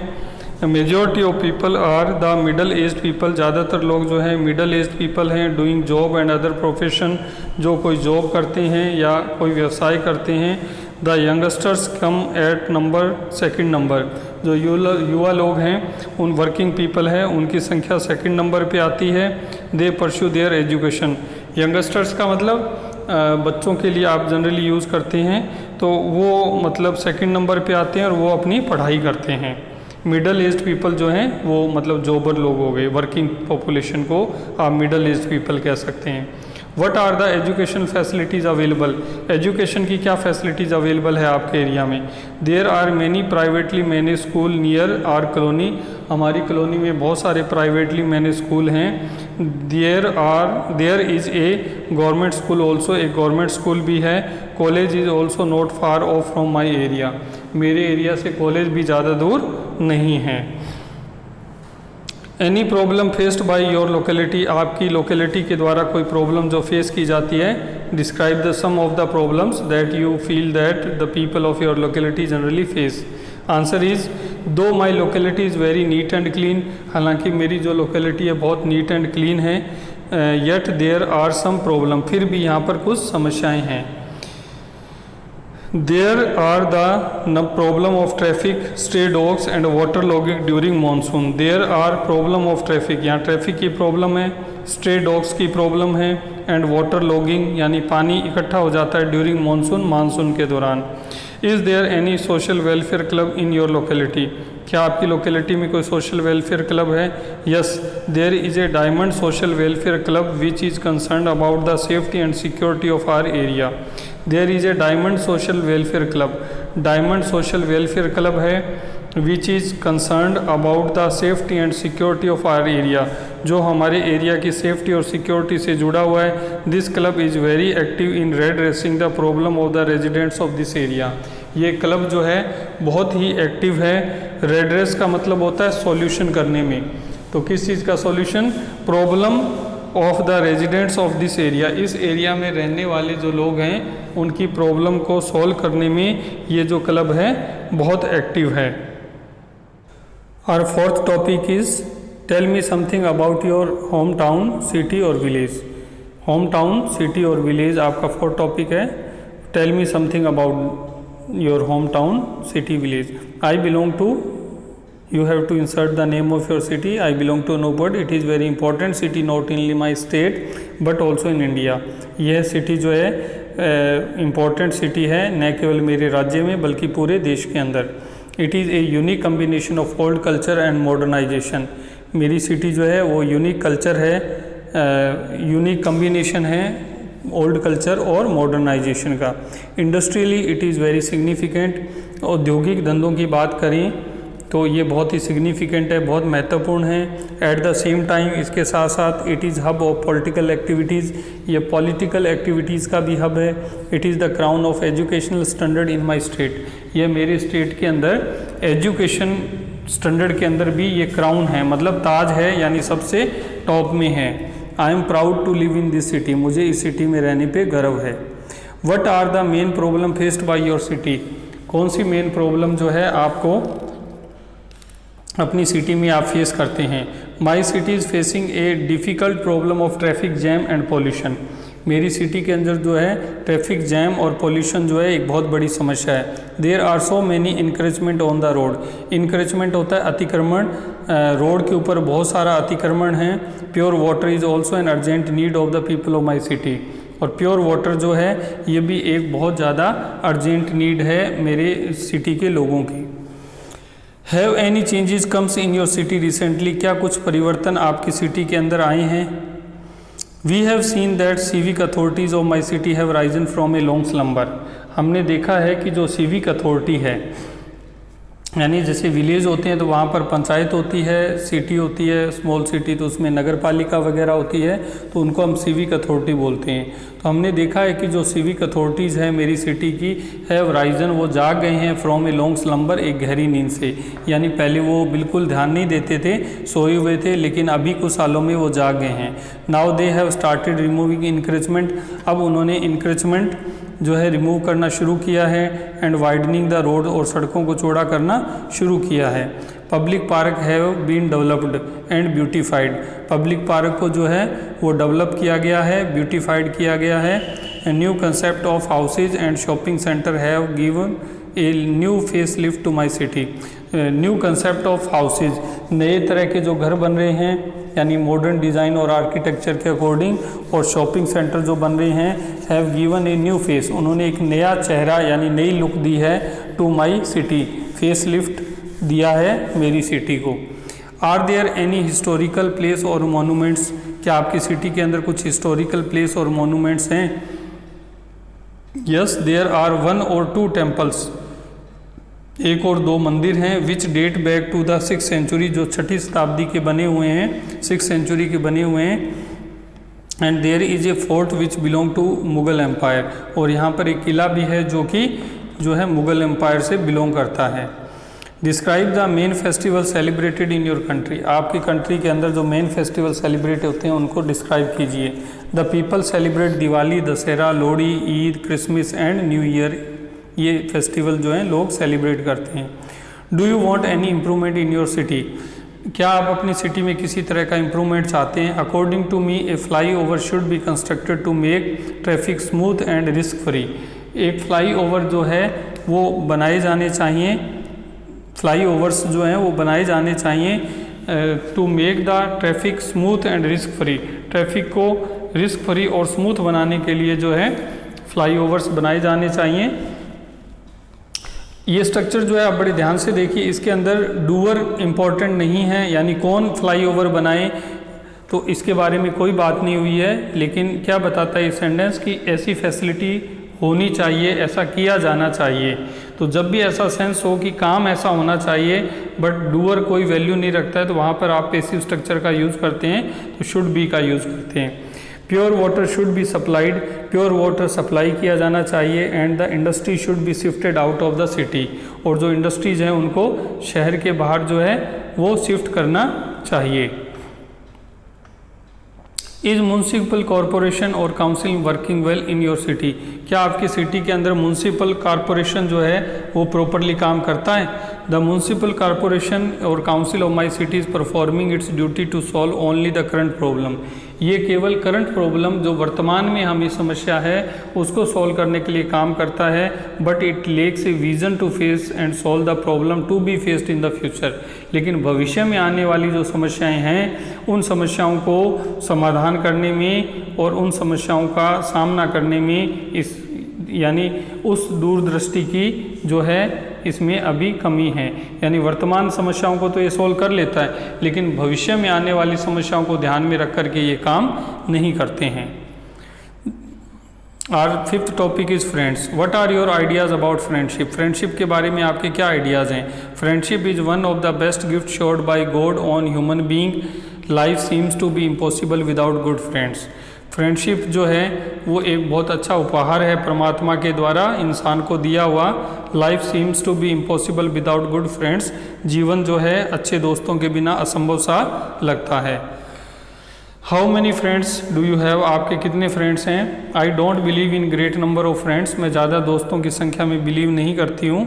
Majority of people are the middle age people. ज़्यादातर लोग जो हैं मिडल एज पीपल हैं। Doing job and other profession, जो कोई जॉब करते हैं या कोई व्यवसाय करते हैं। The youngsters come at number second number. जो युवा लोग हैं उन वर्किंग पीपल हैं उनकी संख्या सेकंड नंबर पे आती है। They pursue there education. Youngsters का मतलब बच्चों के लिए आप जनरली यूज़ करते हैं, तो वो मतलब सेकंड नंबर पे आते हैं और वो अपनी पढ़ाई करते हैं। मिडल एज पीपल जो हैं वो मतलब जॉबर लोग हो गए। वर्किंग पॉपुलेशन को आप मिडल एज पीपल कह सकते हैं। What are the education facilities available? Education की क्या फैसिलिटीज़ अवेलेबल है आपके एरिया में? There are many privately manage school near our colony. हमारी कॉलोनी में बहुत सारे प्राइवेटली मैनेज स्कूल हैं। There is a government school also, एक गवर्नमेंट स्कूल भी है। College is also not far off from my area. मेरे एरिया से कॉलेज भी ज़्यादा दूर नहीं है। Any problem faced by your locality? आपकी लोकेलिटी के द्वारा कोई प्रॉब्लम जो फेस की जाती है। Describe the some of the problems that you feel that the people of your locality generally face. Answer is though my locality is very neat and clean, हालांकि मेरी जो लोकेलिटी है बहुत नीट एंड क्लीन है, yet there are some problem, फिर भी यहाँ पर कुछ समस्याएं हैं। There are the problem of traffic, stray dogs and water logging during monsoon. There are problem of traffic, यहाँ ट्रैफिक की प्रॉब्लम है, स्ट्रे डॉग्स की प्रॉब्लम है, एंड वाटर लॉगिंग यानी पानी इकट्ठा हो जाता है ड्यूरिंग मानसून के दौरान। Is there any social welfare club in your locality, क्या आपकी लोकेलिटी में कोई सोशल वेलफेयर क्लब है? Yes, there is a diamond social welfare club which is concern about the safety and security of our area. There is a diamond social welfare club, diamond social welfare club है which is concern about the safety and security of our area, जो हमारे area की safety और security से जुड़ा हुआ है। This club is very active in redressing the problem of the residents of this area. ये क्लब जो है बहुत ही एक्टिव है। रेड्रेस का मतलब होता है सॉल्यूशन करने में, तो किस चीज़ का solution? Problem of the residents of this area, इस एरिया में रहने वाले जो लोग हैं उनकी प्रॉब्लम को सॉल्व करने में ये जो क्लब है बहुत एक्टिव है। और fourth topic is tell me something about your home town, city और विलेज। होम टाउन, सिटी और विलेज आपका फोर्थ टॉपिक है। Tell me something about your hometown, city, village. I belong to, you have to insert the name of your city. I belong to Nobod. It is very important city, not only my state but also in India. यह city जो है important city है न केवल मेरे राज्य में बल्कि पूरे देश के अंदर। It is a unique combination of old culture and modernisation. मेरी सिटी जो है वो यूनिक कल्चर है, यूनिक कम्बिनेशन है ओल्ड कल्चर और मॉडर्नाइजेशन का। Industrially it is very significant. औद्योगिक धंधों की बात करें तो ये बहुत ही सिग्निफिकेंट है, बहुत महत्वपूर्ण है। एट द सेम टाइम इसके साथ साथ it is hub of political activities, ये पॉलिटिकल एक्टिविटीज़ का भी हब है। It is the crown of educational standard in my state, ये मेरे स्टेट के अंदर एजुकेशन स्टैंडर्ड के अंदर भी ये क्राउन है, मतलब ताज है, यानी सबसे टॉप में है। I am proud to live in this city, मुझे इस सिटी में रहने पे गर्व है। What are the main problem faced by your city, कौन सी मेन प्रॉब्लम जो है आपको अपनी सिटी में आप फेस करते हैं? माई city is facing A difficult problem of traffic jam and pollution. मेरी सिटी के अंदर जो है ट्रैफिक जैम और पॉल्यूशन जो है एक बहुत बड़ी समस्या है। There are so many encroachment on the road, encroachment होता है अतिक्रमण, रोड के ऊपर बहुत सारा अतिक्रमण है। Pure water is also an urgent need of the people of my city, और प्योर वाटर जो है ये भी एक बहुत ज़्यादा अर्जेंट नीड है मेरे सिटी के लोगों की। Have any changes comes in your city recently, क्या कुछ परिवर्तन आपकी सिटी के अंदर आए हैं? We have seen that civic authorities of my city have risen from a long slumber. हमने देखा है कि जो सिविक अथॉरिटी है, यानी जैसे विलेज होते हैं तो वहाँ पर पंचायत होती है, सिटी होती है स्मॉल सिटी तो उसमें नगर पालिका वगैरह होती है, तो उनको हम सिविक अथॉरिटी बोलते हैं। तो हमने देखा है कि जो सिविक अथॉरिटीज़ है मेरी सिटी की हैव राइजन, वो जाग गए हैं फ्रॉम ए लॉन्ग स्लम्बर, एक गहरी नींद से। यानी पहले वो बिल्कुल ध्यान नहीं देते थे, सोए हुए थे, लेकिन अभी कुछ सालों में वो जाग गए हैं। Now they have started removing encroachment, अब उन्होंने इंक्रेचमेंट जो है रिमूव करना शुरू किया है। एंड वाइडनिंग द रोड, और सड़कों को चौड़ा करना शुरू किया है। Public park have been developed and beautified, public park को जो है वो डेवलप किया गया है, ब्यूटीफाइड किया गया है। New concept of houses and shopping centre have given a new face lift to my city. New concept of houses, नए तरह के जो घर बन रहे हैं यानी मॉडर्न डिज़ाइन और आर्किटेक्चर के अकॉर्डिंग, और शॉपिंग सेंटर जो बन रहे हैं have given a new face, उन्होंने एक नया चेहरा यानी नई लुक दी है to my city, face lift दिया है मेरी सिटी को। Are there any historical place और मोनूमेंट्स, क्या आपकी सिटी के अंदर कुछ हिस्टोरिकल प्लेस और मोनूमेंट्स हैं? यस, देयर आर 1 और 2 टेम्पल्स, एक और 2 मंदिर हैं which date back to the 6th century, जो 6ठी शताब्दी के बने हुए हैं, 6th सेंचुरी के बने हुए हैं। And there is a fort which belong to Mughal empire, और यहाँ पर एक किला भी है जो है मुगल एम्पायर से बिलोंग करता है। Describe the main festival celebrated in your country, आपकी कंट्री के अंदर जो मेन फेस्टिवल सेलिब्रेट होते हैं उनको डिस्क्राइब कीजिए। The people celebrate Diwali, Dussehra, Lohri, Eid, Christmas and new year, ये फेस्टिवल जो हैं लोग सेलिब्रेट करते हैं। Do you want any improvement in your city? क्या आप अपनी सिटी में किसी तरह का इम्प्रूवमेंट चाहते हैं? According to me a fly should be constructed to make traffic smooth and risk free. एक फ्लाई ओवर जो है वो बनाए जाने चाहिए, फ्लाई ओवर्स जो हैं वो बनाए जाने चाहिए to make the traffic smooth and risk free. Traffic को रिस्क फ्री और स्मूथ बनाने के लिए जो है फ्लाई ओवर्स बनाए जाने चाहिए। ये स्ट्रक्चर जो है आप बड़े ध्यान से देखिए, इसके अंदर डूअर इम्पॉर्टेंट नहीं है, यानी कौन फ्लाई ओवर बनाए तो इसके बारे में कोई बात नहीं हुई है, लेकिन क्या बताता है ये सेंटेंस कि ऐसी फैसिलिटी होनी चाहिए, ऐसा किया जाना चाहिए। तो जब भी ऐसा सेंस हो कि काम ऐसा होना चाहिए बट डूअर कोई वैल्यू नहीं रखता है तो वहाँ पर आप पैसिव स्ट्रक्चर का यूज़ करते हैं, तो शुड बी का यूज़ करते हैं। Pure water should be supplied, pure water supply किया जाना चाहिए। And the industry should be shifted out of the city, और जो इंडस्ट्रीज हैं उनको शहर के बाहर जो है वो शिफ्ट करना चाहिए। इज म्यूनसिपल कॉरपोरेशन और council working well in your city? क्या आपकी सिटी के अंदर म्यूनसिपल कॉरपोरेशन जो है वो प्रॉपरली काम करता है? द म्यूनसिपल कॉरपोरेशन और council of my city is performing its duty to solve only the current problem. ये केवल करंट प्रॉब्लम जो वर्तमान में हमें समस्या है उसको सॉल्व करने के लिए काम करता है, but it lacks a vision to face and solve the problem to be faced in the future. लेकिन भविष्य में आने वाली जो समस्याएं हैं उन समस्याओं को समाधान करने में और उन समस्याओं का सामना करने में इस यानी उस दूरदृष्टि की जो है इसमें अभी कमी है। यानी वर्तमान समस्याओं को तो ये सॉल्व कर लेता है, लेकिन भविष्य में आने वाली समस्याओं को ध्यान में रख कर के ये काम नहीं करते हैं। Our fifth topic is friends. What are your ideas about friendship? Friendship के बारे में आपके क्या आइडियाज़ हैं? Friendship is one of the best gift showered by God on human being. Life seems to be impossible without good friends. Friendship जो है वो एक बहुत अच्छा उपहार है परमात्मा के द्वारा इंसान को दिया हुआ। Life seems to be impossible without good friends. जीवन जो है अच्छे दोस्तों के बिना असंभव सा लगता है। How many friends do you have? आपके कितने फ्रेंड्स हैं? आई don't believe in great number of friends. मैं ज़्यादा दोस्तों की संख्या में बिलीव नहीं करती हूँ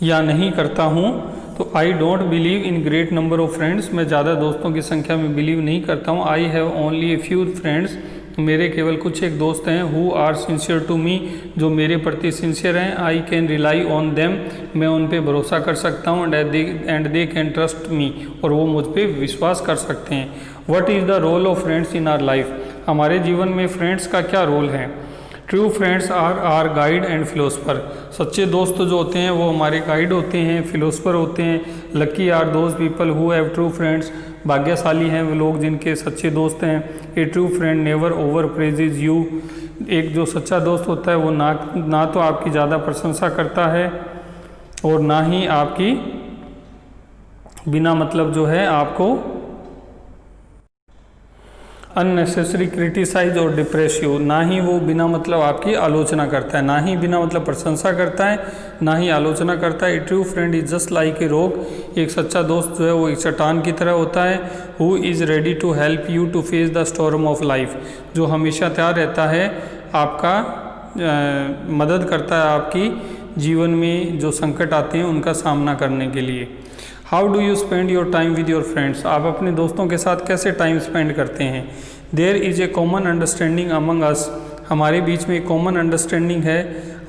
या नहीं करता हूँ। तो आई don't believe in great number of friends, मैं ज़्यादा दोस्तों की संख्या में बिलीव नहीं करता हूँ। I have only a few friends, मेरे केवल कुछ एक दोस्त हैं। Who are sincere to me, जो मेरे प्रति सिंसियर हैं। I can rely on them, मैं उन पे भरोसा कर सकता हूँ। And they can trust me, और वो मुझ पे विश्वास कर सकते हैं। What is the role of friends in our life? हमारे जीवन में फ्रेंड्स का क्या रोल है? True friends are guide and philosopher. सच्चे दोस्त जो होते हैं वो हमारे गाइड होते हैं, फिलोसफर होते हैं। Lucky are those people who have true friends. भाग्यशाली हैं वो लोग जिनके सच्चे दोस्त हैं। A true friend never over praises you. एक जो सच्चा दोस्त होता है वो ना तो आपकी ज़्यादा प्रशंसा करता है और ना ही आपकी बिना मतलब जो है आपको अननेसेसरी क्रिटिसाइज और डिप्रेस यू। ना ही वो बिना मतलब आपकी आलोचना करता है, ना ही बिना मतलब प्रशंसा करता है, ना ही आलोचना करता है। A true friend is just like a rock. एक सच्चा दोस्त जो है वो एक चट्टान की तरह होता है। Who is ready to help you to face the storm of life, जो हमेशा तैयार रहता है आपका मदद करता है आपकी जीवन में जो संकट आते हैं उनका सामना करने के लिए। How do you spend your time with your friends? आप अपने दोस्तों के साथ कैसे टाइम स्पेंड करते हैं? There is a common understanding among us, हमारे बीच में एक कॉमन अंडरस्टैंडिंग है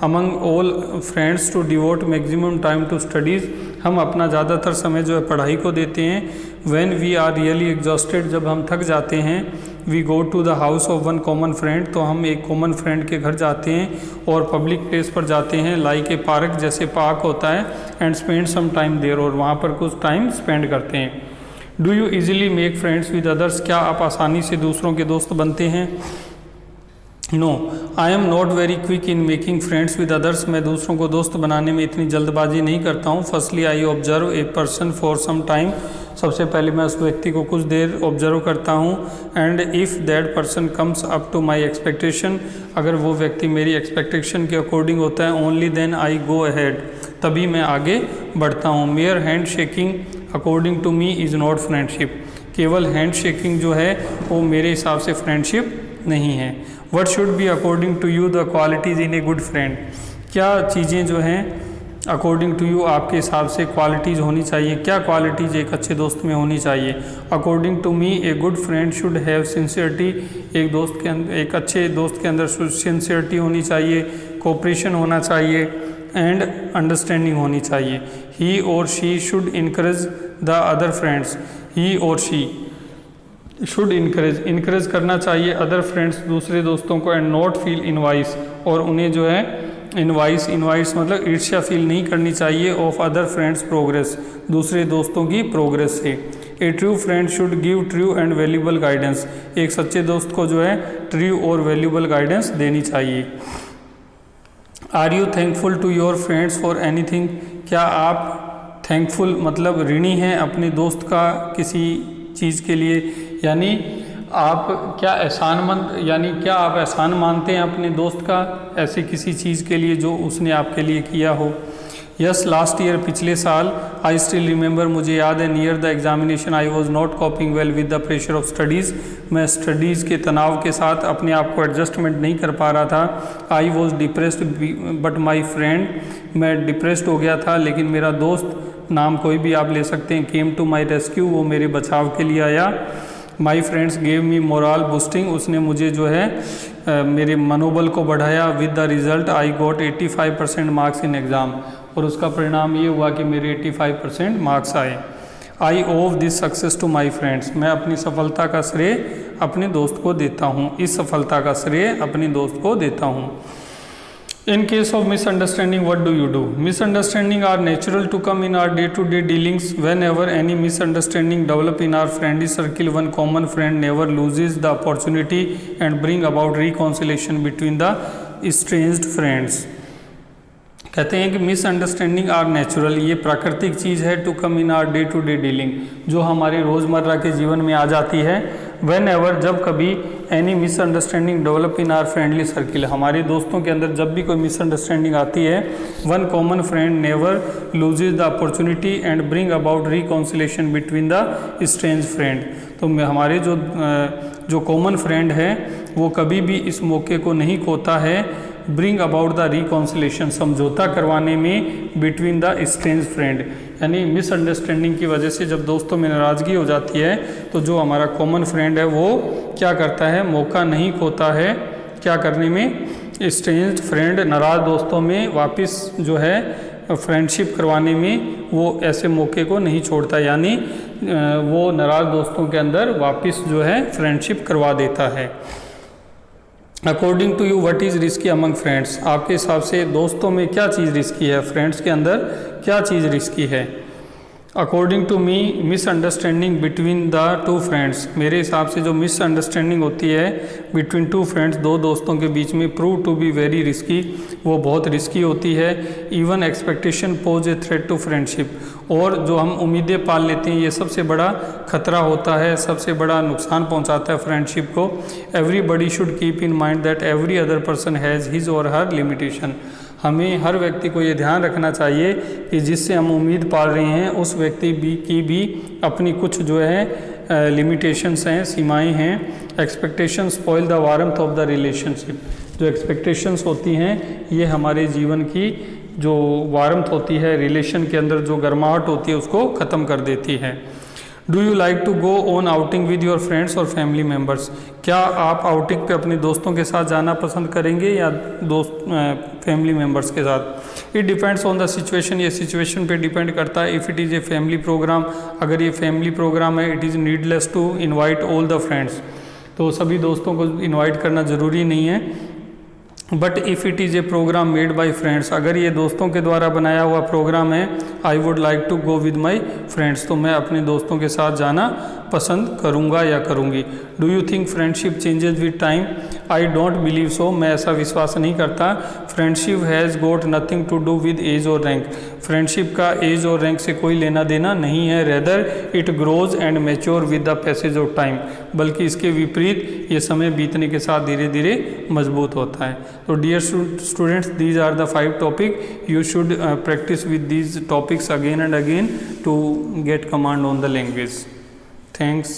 among all friends to devote maximum time to studies. हम अपना ज़्यादातर समय जो है पढ़ाई को देते हैं। When we are really exhausted, जब हम थक जाते हैं, we go to the house of one common friend, तो हम एक कॉमन फ्रेंड के घर जाते हैं और पब्लिक प्लेस पर जाते हैं, लाइक ए पार्क, जैसे पार्क होता है, and spend some time there, और वहाँ पर कुछ टाइम स्पेंड करते हैं। Do you easily make friends with others? क्या आप आसानी से दूसरों के दोस्त बनते हैं? No, I am not very quick in making friends with others. मैं दूसरों को दोस्त बनाने में इतनी जल्दबाजी नहीं करता हूँ। Firstly I observe a person for some time, सबसे पहले मैं उस व्यक्ति को कुछ देर ऑब्जर्व करता हूँ। And if that person comes up to my expectation, अगर वो व्यक्ति मेरी एक्सपेक्टेशन के अकॉर्डिंग होता है, only then I go ahead, तभी मैं आगे बढ़ता हूँ। Mere hand shaking according to me is not friendship. केवल हैंड शेकिंग जो है वो मेरे हिसाब से फ्रेंडशिप नहीं है। What should be according to you the qualities in a good friend? क्या चीज़ें जो हैं अकॉर्डिंग टू यू, आपके हिसाब से क्वालिटीज़ होनी चाहिए, क्या क्वालिटीज़ एक अच्छे दोस्त में होनी चाहिए। According to me a good friend should have sincerity, एक अच्छे दोस्त के अंदर सिंसियरिटी होनी चाहिए, कोऑपरेशन होना चाहिए एंड अंडरस्टैंडिंग होनी चाहिए। He or she should encourage the other friends, he or she should encourage करना चाहिए अदर फ्रेंड्स, दूसरे दोस्तों को, एंड नॉट फील इनवाइस, और उन्हें जो है इनवाइस मतलब ईर्ष्या फील नहीं करनी चाहिए ऑफ अदर फ्रेंड्स प्रोग्रेस, दूसरे दोस्तों की प्रोग्रेस से। A true friend should give true and valuable guidance, एक सच्चे दोस्त को जो है ट्रू और वैल्यूबल गाइडेंस देनी चाहिए। Are you thankful to your friends for anything, क्या आप थैंकफुल मतलब ऋणी हैं अपने दोस्त का किसी चीज़ के लिए, यानी आप क्या आप एहसान मानते हैं अपने दोस्त का ऐसे किसी चीज़ के लिए जो उसने आपके लिए किया हो। यस लास्ट ईयर, पिछले साल, आई स्टिल रिमेंबर, मुझे याद है, near the examination I was not copying well with the pressure of studies, मैं स्टडीज़ के तनाव के साथ अपने आप को एडजस्टमेंट नहीं कर पा रहा था। I was depressed but my friend, मैं डिप्रेस्ड हो गया था लेकिन मेरा दोस्त, नाम कोई भी आप ले सकते हैं, केम टू माई रेस्क्यू, वो मेरे बचाव के लिए आया। My friends gave me moral boosting, उसने मुझे जो है मेरे मनोबल को बढ़ाया। With the result I got 85% marks in exam, और उसका परिणाम ये हुआ कि मेरे 85% मार्क्स आए। I owe this success to my friends, मैं अपनी सफलता का श्रेय अपने दोस्त को देता हूँ, इस सफलता का श्रेय अपने दोस्त को देता हूँ। In case of misunderstanding, what do you do? Misunderstanding are natural to come in our day-to-day dealings. Whenever any misunderstanding develop in our friendly circle, one common friend never loses the opportunity and bring about reconciliation between the estranged friends. कहते हैं कि misunderstanding are natural, ये प्राकृतिक चीज़ है, to come in our day to day dealing, जो हमारे रोज़मर्रा के जीवन में आ जाती है। वेन एवर, जब कभी, any misunderstanding develop in are friendly circle, हमारे दोस्तों के अंदर जब भी कोई मिसअंडरस्टैंडिंग आती है, one common friend never loses the opportunity and bring about reconciliation between the strange friend, तो हमारे जो कॉमन फ्रेंड है वो कभी भी इस मौके को नहीं खोता है, ब्रिंग अबाउट द रिकॉन्सिलेशन, समझौता करवाने में, बिटवीन द स्ट्रेंज फ्रेंड, यानी मिसअंडरस्टैंडिंग की वजह से जब दोस्तों में नाराज़गी हो जाती है तो जो हमारा कॉमन फ्रेंड है वो क्या करता है, मौका नहीं खोता है क्या करने में, स्ट्रेंज फ्रेंड, नाराज़ दोस्तों में वापस जो है फ्रेंडशिप करवाने में, वो ऐसे मौके को नहीं छोड़ता, यानी वो नाराज़ दोस्तों के अंदर वापस जो है फ्रेंडशिप करवा देता है। According to you what is risky among friends, आपके हिसाब से दोस्तों में क्या चीज़ रिस्की है, फ्रेंड्स के अंदर क्या चीज़ रिस्की है। According to me misunderstanding between the two friends, मेरे हिसाब से जो मिसअंडरस्टैंडिंग होती है बिटवीन टू फ्रेंड्स, दो दोस्तों के बीच में, prove to be very risky, वो बहुत रिस्की होती है। Even expectation pose a threat to friendship, और जो हम उम्मीदें पाल लेते हैं ये सबसे बड़ा खतरा होता है, सबसे बड़ा नुकसान पहुंचाता है फ्रेंडशिप को। Everybody should keep in mind that every other person has his और हर लिमिटेशन, हमें हर व्यक्ति को ये ध्यान रखना चाहिए कि जिससे हम उम्मीद पाल रहे हैं उस व्यक्ति की भी अपनी कुछ जो है लिमिटेशंस हैं, सीमाएं हैं। Expectations spoil the warmth of the relationship, जो एक्सपेक्टेशंस होती हैं ये हमारे जीवन की जो वारंथ होती है, रिलेशन के अंदर जो गर्माहट होती है उसको ख़त्म कर देती है। Do you like to go on outing with your friends और फैमिली मेम्बर्स, क्या आप आउटिंग पे अपने दोस्तों के साथ जाना पसंद करेंगे या फैमिली मेम्बर्स के साथ। It depends on the situation, ये सिचुएशन पे डिपेंड करता है। If it is a family program, अगर ये फैमिली प्रोग्राम है, it is needless to invite all the friends, तो सभी दोस्तों को इन्वाइट करना ज़रूरी नहीं है। But if it is a program made by friends, अगर ये दोस्तों के द्वारा बनाया हुआ प्रोग्राम है, I would like to go with my friends, तो मैं अपने दोस्तों के साथ जाना पसंद करूँगा या करूँगी। Do you think friendship changes with time, I don't believe so, मैं ऐसा विश्वास नहीं करता। Friendship has got nothing to do with age और रैंक, फ्रेंडशिप का एज और रैंक से कोई लेना देना नहीं है। Rather it grows and mature with the passage of time, बल्कि इसके विपरीत ये समय बीतने के साथ धीरे धीरे मजबूत होता है। तो dear students, these are the 5 topic, you should practice with these topics again and again to get command on the language. Thanks.